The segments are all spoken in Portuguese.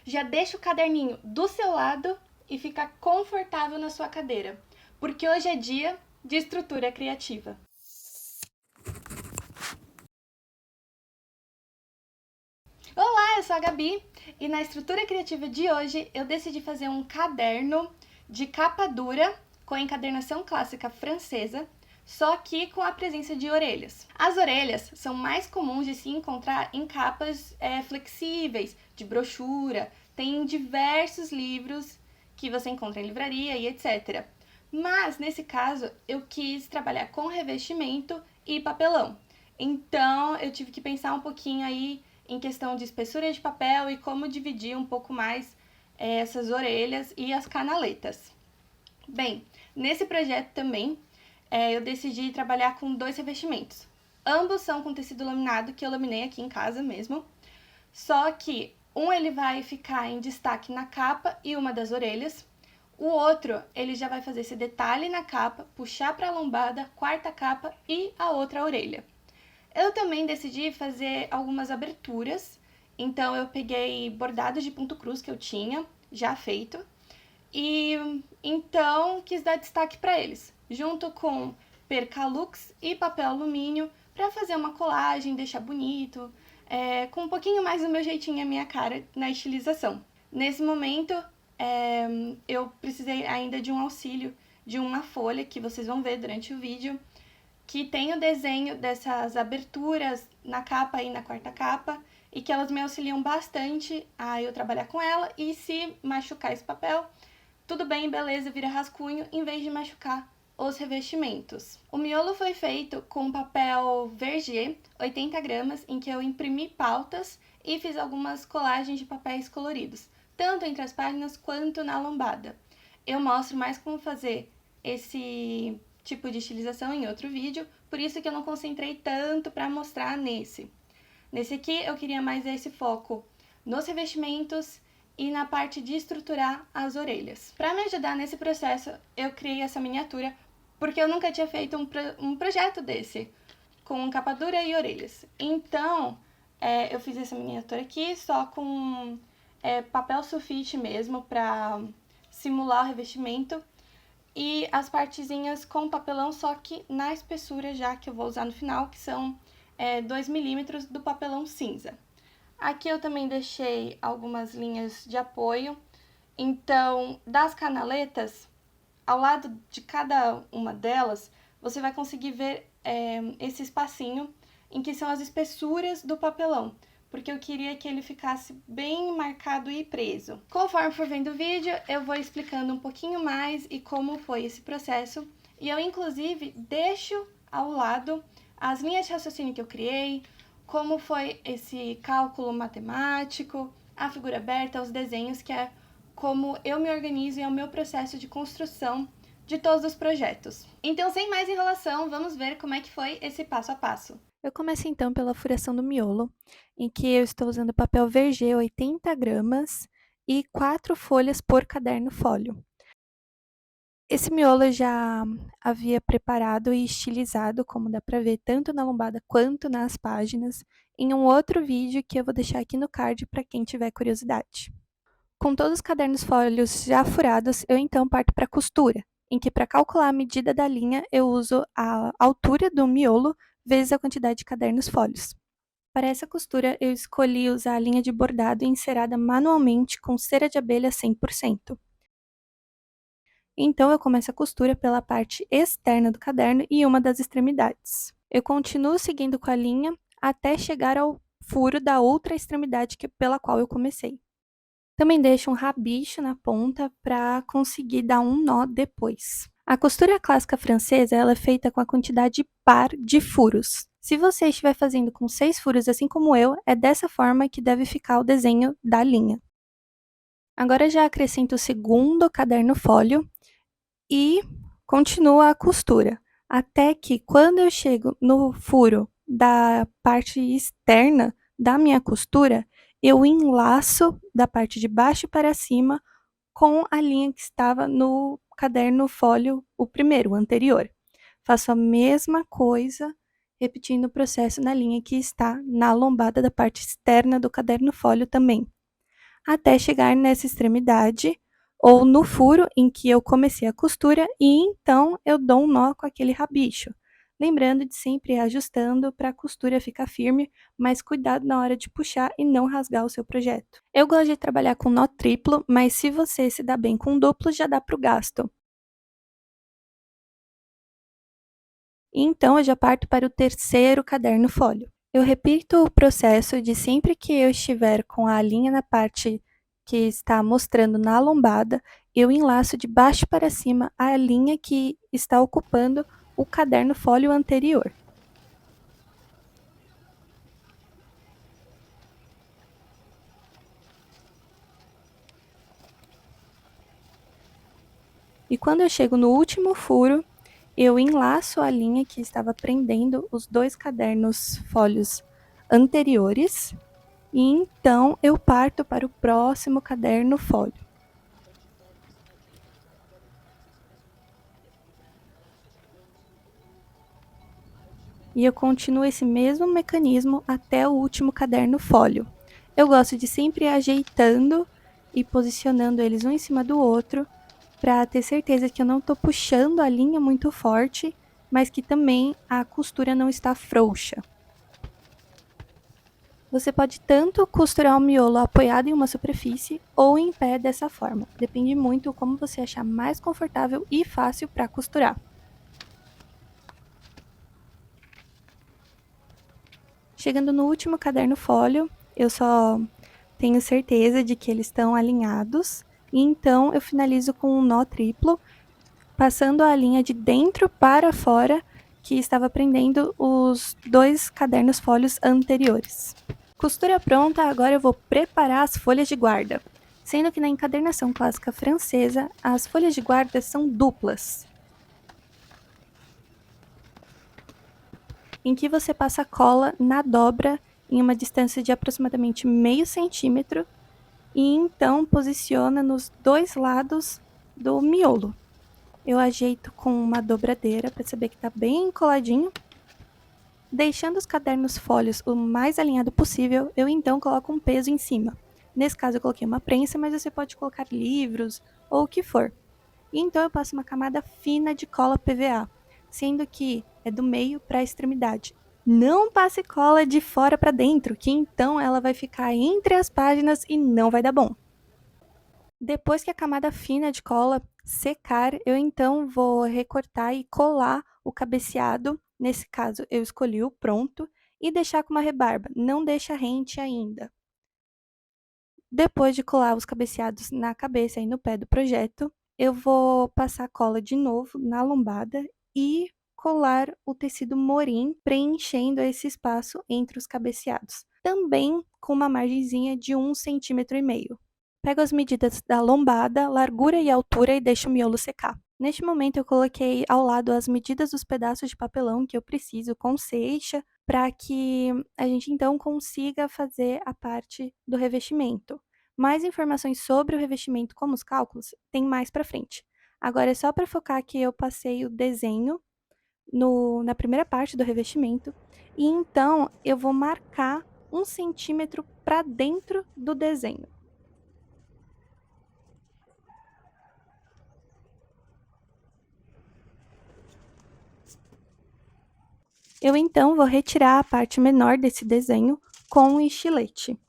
Já deixa o caderninho do seu lado e fica confortável na sua cadeira, porque hoje é dia de estrutura criativa. Olá, eu sou a Gabi e na estrutura criativa de hoje eu decidi fazer um caderno de capa dura com encadernação clássica francesa, só que com a presença de orelhas. As orelhas são mais comuns de se encontrar em capas flexíveis, de brochura, tem em diversos livros que você encontra em livraria e etc. Mas nesse caso eu quis trabalhar com revestimento e papelão. Então eu tive que pensar um pouquinho aí em questão de espessura de papel e como dividir um pouco mais essas orelhas e as canaletas. Bem, nesse projeto também eu decidi trabalhar com 2 revestimentos. Ambos são com tecido laminado que eu laminei aqui em casa mesmo, só que um ele vai ficar em destaque na capa e uma das orelhas, o outro ele já vai fazer esse detalhe na capa, puxar para a lombada, quarta capa e a outra orelha. Eu também decidi fazer algumas aberturas, então eu peguei bordados de ponto cruz que eu tinha já feito e então quis dar destaque para eles, junto com percalux e papel alumínio para fazer uma colagem, deixar bonito, com um pouquinho mais do meu jeitinho e a minha cara na estilização. Nesse momento, eu precisei ainda de um auxílio de uma folha que vocês vão ver durante o vídeo, que tem o desenho dessas aberturas na capa e na quarta capa, e que elas me auxiliam bastante a eu trabalhar com ela, e se machucar esse papel, tudo bem, beleza, vira rascunho, em vez de machucar os revestimentos. O miolo foi feito com papel Verger, 80 gramas, em que eu imprimi pautas e fiz algumas colagens de papéis coloridos, tanto entre as páginas quanto na lombada. Eu mostro mais como fazer esse tipo de estilização em outro vídeo, por isso que eu não concentrei tanto para mostrar nesse. Nesse aqui eu queria mais esse foco nos revestimentos e na parte de estruturar as orelhas. Para me ajudar nesse processo, eu criei essa miniatura, porque eu nunca tinha feito um projeto desse, com capa dura e orelhas. Então, eu fiz essa miniatura aqui só com papel sulfite mesmo, para simular o revestimento, e as partezinhas com papelão, só que na espessura já que eu vou usar no final, que são 2 milímetros do papelão cinza. Aqui eu também deixei algumas linhas de apoio, então das canaletas, ao lado de cada uma delas, você vai conseguir ver esse espacinho em que são as espessuras do papelão, porque eu queria que ele ficasse bem marcado e preso. Conforme for vendo o vídeo, eu vou explicando um pouquinho mais e como foi esse processo, e eu inclusive deixo ao lado as linhas de raciocínio que eu criei, como foi esse cálculo matemático, a figura aberta, os desenhos, que é como eu me organizo e é o meu processo de construção de todos os projetos. Então, sem mais enrolação, vamos ver como é que foi esse passo a passo. Eu começo então pela furação do miolo, em que eu estou usando papel Verger 80 gramas e 4 folhas por caderno fólio. Esse miolo eu já havia preparado e estilizado, como dá para ver, tanto na lombada quanto nas páginas, em um outro vídeo que eu vou deixar aqui no card para quem tiver curiosidade. Com todos os cadernos fólios já furados, eu então parto para a costura, em que para calcular a medida da linha eu uso a altura do miolo vezes a quantidade de cadernos fólios. Para essa costura, eu escolhi usar a linha de bordado encerada manualmente com cera de abelha 100%. Então, eu começo a costura pela parte externa do caderno e uma das extremidades. Eu continuo seguindo com a linha até chegar ao furo da outra extremidade pela qual eu comecei. Também deixo um rabicho na ponta para conseguir dar um nó depois. A costura clássica francesa ela é feita com a quantidade par de furos. Se você estiver fazendo com 6 furos, assim como eu, é dessa forma que deve ficar o desenho da linha. Agora já acrescento o segundo caderno fólio e continuo a costura, até que quando eu chego no furo da parte externa da minha costura, eu enlaço da parte de baixo para cima com a linha que estava no caderno fólio, o primeiro, o anterior. Faço a mesma coisa, repetindo o processo na linha que está na lombada da parte externa do caderno fólio também. até chegar nessa extremidade ou no furo em que eu comecei a costura e então eu dou um nó com aquele rabicho. Lembrando de sempre ir ajustando para a costura ficar firme, mas cuidado na hora de puxar e não rasgar o seu projeto. Eu gosto de trabalhar com nó triplo, mas se você se dá bem com duplo, já dá para o gasto. Então, eu já parto para o terceiro caderno fólio. Eu repito o processo de sempre que eu estiver com a linha na parte que está mostrando na lombada, eu enlaço de baixo para cima a linha que está ocupando o caderno fólio anterior. E quando eu chego no último furo, eu enlaço a linha que estava prendendo os dois cadernos fólios anteriores, e então eu parto para o próximo caderno fólio. E eu continuo esse mesmo mecanismo até o último caderno fólio. Eu gosto de sempre ir ajeitando e posicionando eles um em cima do outro, para ter certeza que eu não estou puxando a linha muito forte, mas que também a costura não está frouxa. Você pode tanto costurar o miolo apoiado em uma superfície ou em pé dessa forma. Depende muito como você achar mais confortável e fácil para costurar. Chegando no último caderno fólio, eu só tenho certeza de que eles estão alinhados e então eu finalizo com um nó triplo, passando a linha de dentro para fora que estava prendendo os dois cadernos fólios anteriores. Costura pronta, agora eu vou preparar as folhas de guarda. Sendo que na encadernação clássica francesa, as folhas de guarda são duplas, em que você passa cola na dobra em uma distância de aproximadamente meio centímetro e então posiciona nos dois lados do miolo. Eu ajeito com uma dobradeira para saber que está bem coladinho. Deixando os cadernos fólios o mais alinhado possível, eu então coloco um peso em cima. Nesse caso eu coloquei uma prensa, mas você pode colocar livros ou o que for. E então eu passo uma camada fina de cola PVA, sendo que é do meio para a extremidade. Não passe cola de fora para dentro, que então ela vai ficar entre as páginas e não vai dar bom. Depois que a camada fina de cola secar, eu então vou recortar e colar o cabeceado. Nesse caso, eu escolhi o pronto e deixar com uma rebarba, não deixa rente ainda. Depois de colar os cabeceados na cabeça e no pé do projeto, eu vou passar cola de novo na lombada e colar o tecido morim, preenchendo esse espaço entre os cabeceados, também com uma margenzinha de 1,5 cm. Pego as medidas da lombada, largura e altura e deixo o miolo secar. Neste momento, eu coloquei ao lado as medidas dos pedaços de papelão que eu preciso com ceixa, para que a gente então consiga fazer a parte do revestimento. Mais informações sobre o revestimento, como os cálculos, tem mais para frente. Agora é só para focar que eu passei o desenho na primeira parte do revestimento e então eu vou marcar 1 centímetro para dentro do desenho. Eu então vou retirar a parte menor desse desenho com um estilete.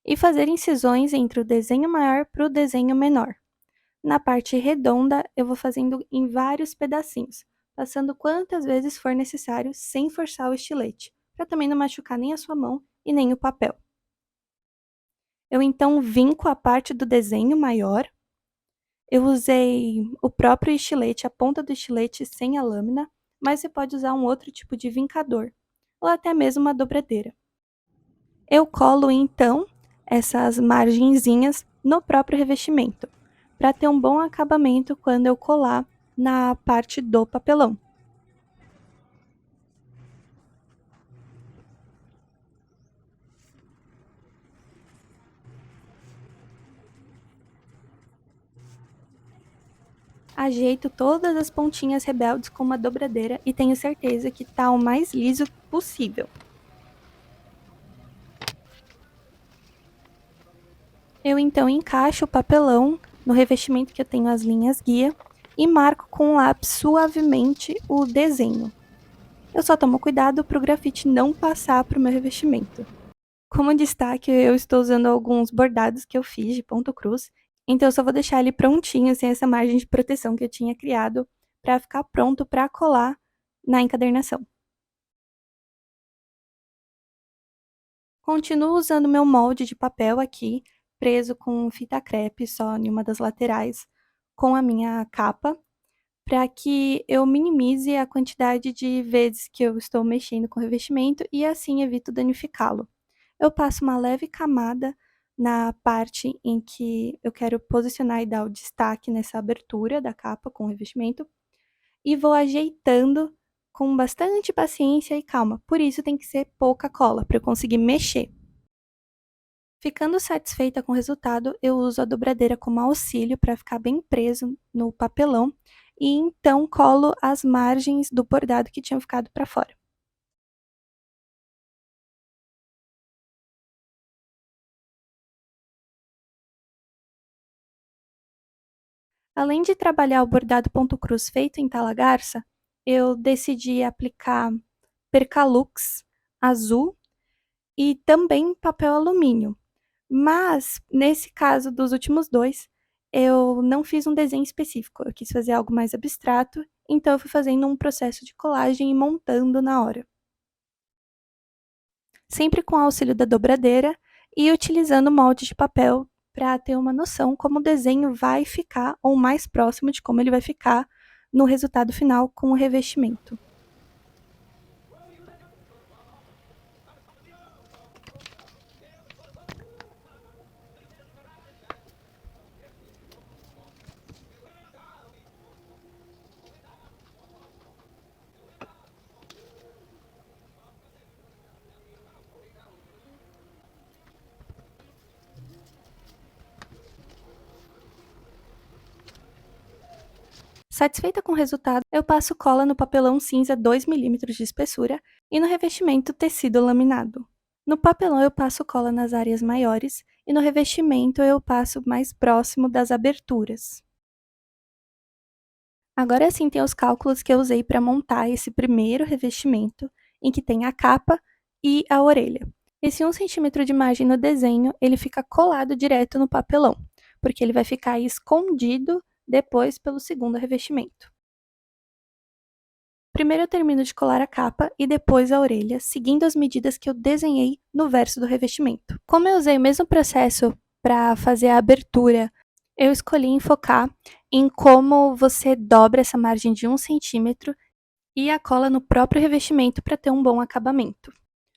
E fazer incisões entre o desenho maior para o desenho menor. Na parte redonda, eu vou fazendo em vários pedacinhos, passando quantas vezes for necessário sem forçar o estilete, para também não machucar nem a sua mão e nem o papel. Eu então vinco a parte do desenho maior. Eu usei o próprio estilete, a ponta do estilete sem a lâmina, mas você pode usar um outro tipo de vincador, ou até mesmo uma dobradeira. Eu colo então essas margenzinhas no próprio revestimento, para ter um bom acabamento quando eu colar na parte do papelão. Ajeito todas as pontinhas rebeldes com uma dobradeira e tenho certeza que tá o mais liso possível. Eu então encaixo o papelão no revestimento que eu tenho as linhas guia e marco com o lápis suavemente o desenho. Eu só tomo cuidado para o grafite não passar para o meu revestimento. Como destaque, eu estou usando alguns bordados que eu fiz de ponto cruz, então eu só vou deixar ele prontinho, sem essa margem de proteção que eu tinha criado, para ficar pronto para colar na encadernação. Continuo usando meu molde de papel aqui, preso com fita crepe só em uma das laterais, com a minha capa, para que eu minimize a quantidade de vezes que eu estou mexendo com o revestimento e assim evito danificá-lo. Eu passo uma leve camada na parte em que eu quero posicionar e dar o destaque nessa abertura da capa com o revestimento e vou ajeitando com bastante paciência e calma. Por isso tem que ser pouca cola para eu conseguir mexer. Ficando satisfeita com o resultado, eu uso a dobradeira como auxílio para ficar bem preso no papelão e então colo as margens do bordado que tinham ficado para fora. Além de trabalhar o bordado ponto cruz feito em tala garça, eu decidi aplicar Percalux azul e também papel alumínio. Mas, nesse caso dos últimos dois, eu não fiz um desenho específico, eu quis fazer algo mais abstrato, então eu fui fazendo um processo de colagem e montando na hora. Sempre com o auxílio da dobradeira e utilizando molde de papel para ter uma noção como o desenho vai ficar, ou mais próximo de como ele vai ficar no resultado final com o revestimento. Satisfeita com o resultado, eu passo cola no papelão cinza 2 mm de espessura e no revestimento tecido laminado. No papelão eu passo cola nas áreas maiores e no revestimento eu passo mais próximo das aberturas. Agora sim tem os cálculos que eu usei para montar esse primeiro revestimento, em que tem a capa e a orelha. Esse 1 centímetro de margem no desenho, ele fica colado direto no papelão, porque ele vai ficar escondido depois pelo segundo revestimento. Primeiro eu termino de colar a capa e depois a orelha, seguindo as medidas que eu desenhei no verso do revestimento. Como eu usei o mesmo processo para fazer a abertura, eu escolhi enfocar em como você dobra essa margem de 1 centímetro e a cola no próprio revestimento para ter um bom acabamento.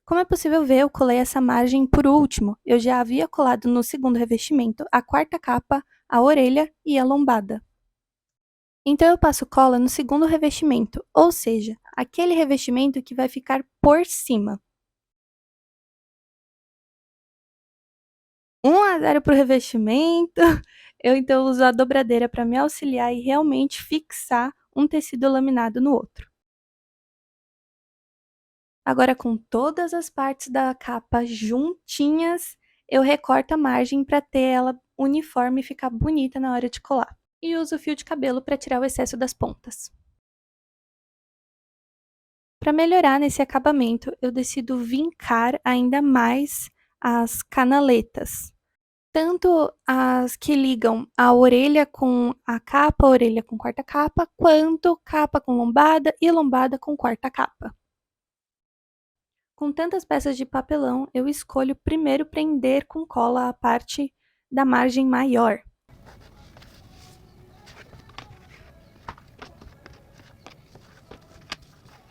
Como é possível ver, eu colei essa margem por último. Eu já havia colado no segundo revestimento a quarta capa, a orelha e a lombada. Então eu passo cola no segundo revestimento, ou seja, aquele revestimento que vai ficar por cima. 1-0 para o revestimento. Eu então uso a dobradeira para me auxiliar e realmente fixar um tecido laminado no outro. Agora, com todas as partes da capa juntinhas, eu recorto a margem para ter ela uniforme e ficar bonita na hora de colar. E uso o fio de cabelo para tirar o excesso das pontas. Para melhorar nesse acabamento, eu decido vincar ainda mais as canaletas. Tanto as que ligam a orelha com a capa, a orelha com quarta capa, quanto capa com lombada e lombada com quarta capa. Com tantas peças de papelão, eu escolho primeiro prender com cola a parte da margem maior.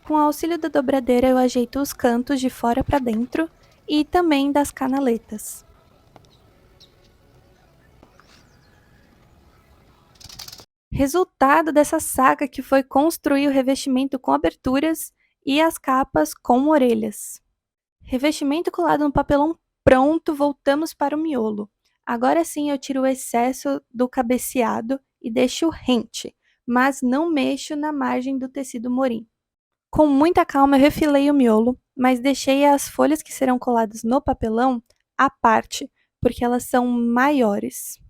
Com o auxílio da dobradeira, eu ajeito os cantos de fora para dentro e também das canaletas. Resultado dessa saga que foi construir o revestimento com aberturas e as capas com orelhas. Revestimento colado no papelão pronto, voltamos para o miolo. Agora sim eu tiro o excesso do cabeceado e deixo rente, mas não mexo na margem do tecido morim. Com muita calma eu refilei o miolo, mas deixei as folhas que serão coladas no papelão à parte, porque elas são maiores.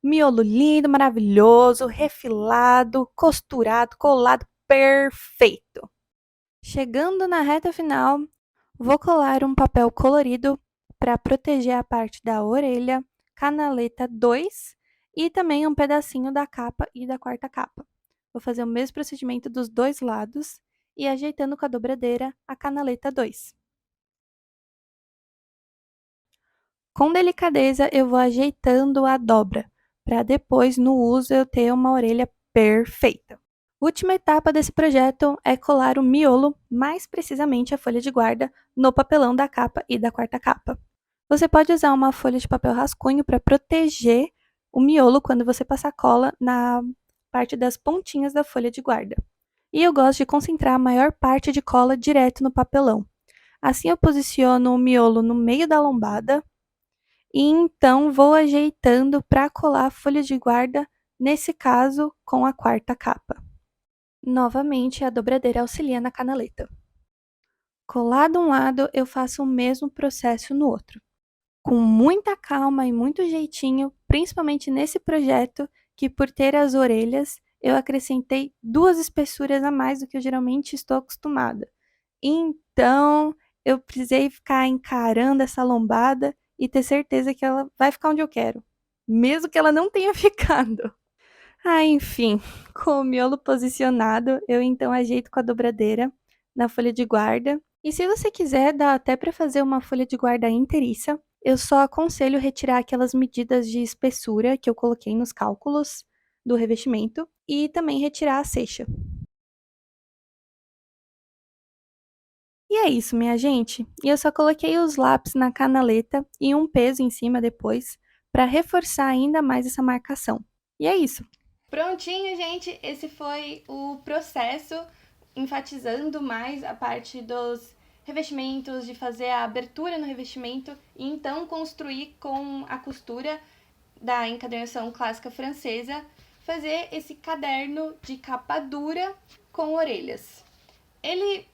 Miolo lindo, maravilhoso, refilado, costurado, colado, perfeito! Chegando na reta final, vou colar um papel colorido para proteger a parte da orelha, canaleta 2 e também um pedacinho da capa e da quarta capa. Vou fazer o mesmo procedimento dos dois lados e ajeitando com a dobradeira a canaleta 2. Com delicadeza, eu vou ajeitando a dobra, para depois, no uso, eu ter uma orelha perfeita. Última etapa desse projeto é colar o miolo, mais precisamente a folha de guarda, no papelão da capa e da quarta capa. Você pode usar uma folha de papel rascunho para proteger o miolo quando você passar cola na parte das pontinhas da folha de guarda. E eu gosto de concentrar a maior parte de cola direto no papelão. Assim eu posiciono o miolo no meio da lombada e então vou ajeitando para colar a folha de guarda, nesse caso com a quarta capa. Novamente, a dobradeira auxilia na canaleta. Colado um lado, eu faço o mesmo processo no outro. Com muita calma e muito jeitinho, principalmente nesse projeto, que por ter as orelhas, eu acrescentei 2 espessuras a mais do que eu geralmente estou acostumada. Então, eu precisei ficar encarando essa lombada e ter certeza que ela vai ficar onde eu quero, mesmo que ela não tenha ficado. Enfim, com o miolo posicionado, eu então ajeito com a dobradeira na folha de guarda. E se você quiser, dá até para fazer uma folha de guarda inteiriça. Eu só aconselho retirar aquelas medidas de espessura que eu coloquei nos cálculos do revestimento e também retirar a ceixa. E é isso, minha gente. E eu só coloquei os lápis na canaleta e um peso em cima depois para reforçar ainda mais essa marcação. E é isso. Prontinho, gente, esse foi o processo, enfatizando mais a parte dos revestimentos, de fazer a abertura no revestimento e então construir com a costura da encadernação clássica francesa, fazer esse caderno de capa dura com orelhas. Ele,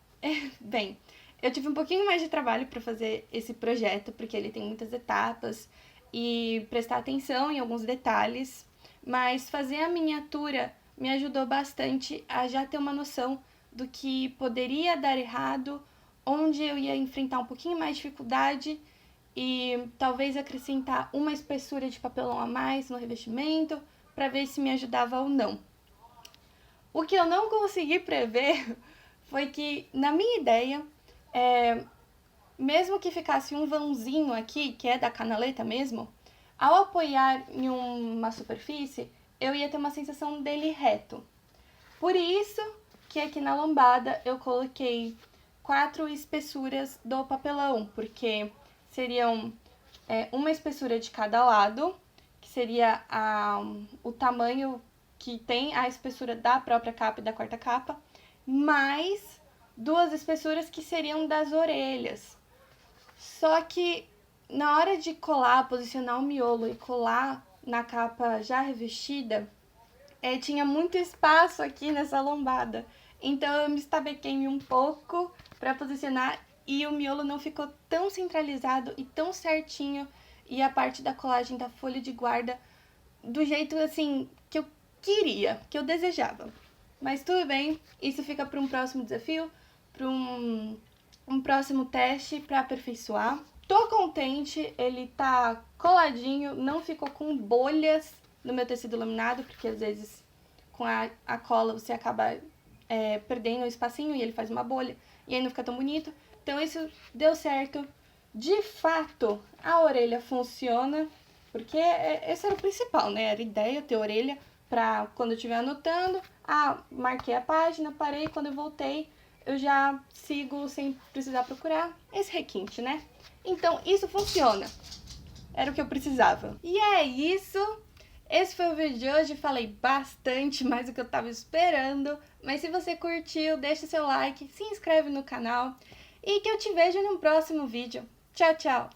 bem, eu tive um pouquinho mais de trabalho para fazer esse projeto, porque ele tem muitas etapas e prestar atenção em alguns detalhes, mas fazer a miniatura me ajudou bastante a já ter uma noção do que poderia dar errado, onde eu ia enfrentar um pouquinho mais de dificuldade e talvez acrescentar uma espessura de papelão a mais no revestimento para ver se me ajudava ou não. O que eu não consegui prever foi que, na minha ideia, mesmo que ficasse um vãozinho aqui, que é da canaleta mesmo, ao apoiar em uma superfície, eu ia ter uma sensação dele reto. Por isso que aqui na lombada eu coloquei 4 espessuras do papelão, porque seriam uma espessura de cada lado, que seria o tamanho que tem a espessura da própria capa e da quarta capa, mais 2 espessuras que seriam das orelhas. Só que na hora de colar, posicionar o miolo e colar na capa já revestida, tinha muito espaço aqui nessa lombada. Então eu me estabequei um pouco para posicionar e o miolo não ficou tão centralizado e tão certinho, e a parte da colagem da folha de guarda do jeito assim que eu queria, que eu desejava. Mas tudo bem, isso fica para um próximo desafio, para um próximo teste para aperfeiçoar. Tô contente, ele tá coladinho, não ficou com bolhas no meu tecido laminado, porque às vezes com a cola você acaba perdendo o espacinho e ele faz uma bolha e aí não fica tão bonito. Então isso deu certo. De fato, a orelha funciona, porque esse era o principal, né? Era a ideia, ter orelha para quando eu estiver anotando, marquei a página, parei, quando eu voltei, eu já sigo sem precisar procurar esse requinte, né? Então, isso funciona. Era o que eu precisava. E é isso. Esse foi o vídeo de hoje. Falei bastante mais do que eu tava esperando. Mas se você curtiu, deixa seu like, se inscreve no canal. E que eu te vejo no próximo vídeo. Tchau, tchau!